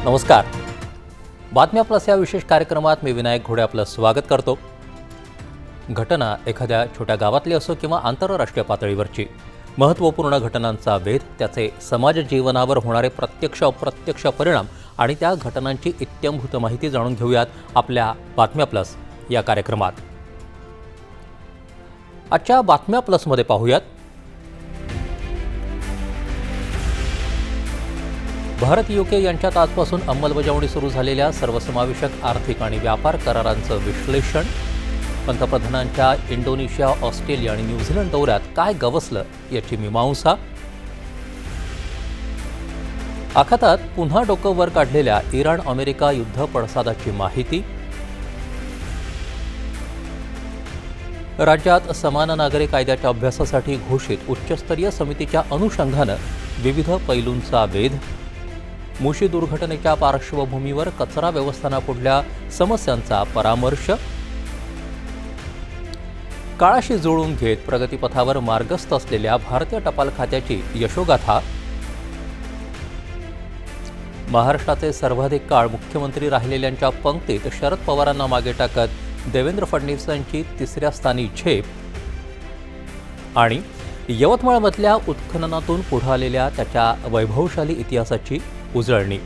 नमस्कार. बातम्या प्लस या विशेष कार्यक्रमात मी विनायक घोडे आपलं स्वागत करतो. घटना एखाद्या छोट्या गावातली असो किंवा आंतरराष्ट्रीय पातळीवरची, महत्त्वपूर्ण घटनांचा वेध, त्याचे समाज जीवनावर होणारे प्रत्यक्ष अप्रत्यक्ष परिणाम आणि त्या घटनांची इत्थंभूत माहिती जाणून घेऊयात आपल्या बातम्या प्लस या कार्यक्रमात. आजच्या बातम्या प्लसमध्ये पाहूयात, भारत UK यांच्यात आजपासून अंमलबजावणी सुरू झालेल्या सर्वसमावेशक आर्थिक आणि व्यापार करारांचं विश्लेषण, पंतप्रधानांच्या इंडोनेशिया, ऑस्ट्रेलिया आणि न्यूझीलंड दौऱ्यात काय गवसलं याची मीमांसा, आखातात पुन्हा डोकं वर काढलेल्या इराण अमेरिका युद्ध पडसादाची माहिती, राज्यात समान नागरी कायद्याच्या अभ्यासासाठी घोषित उच्चस्तरीय समितीच्या अनुषंगानं विविध पैलूंचा वेध, मुशी दुर्घटनेच्या पार्श्वभूमीवर कचरा व्यवस्थापनापुढल्या समस्यांचा परामर्श, काळाशी जुळवून घेत प्रगतीपथावर मार्गस्थ असलेल्या भारतीय टपाल खात्याची यशोगाथा, महाराष्ट्राचे सर्वाधिक काळ मुख्यमंत्री राहिलेल्यांच्या पंक्तीत शरद पवारांना मागे टाकत देवेंद्र फडणवीसांची तिसऱ्या स्थानी झेप आणि यवतमाळमधल्या उत्खननातून पुढे आलेल्या त्याच्या वैभवशाली इतिहासाची उजळणी.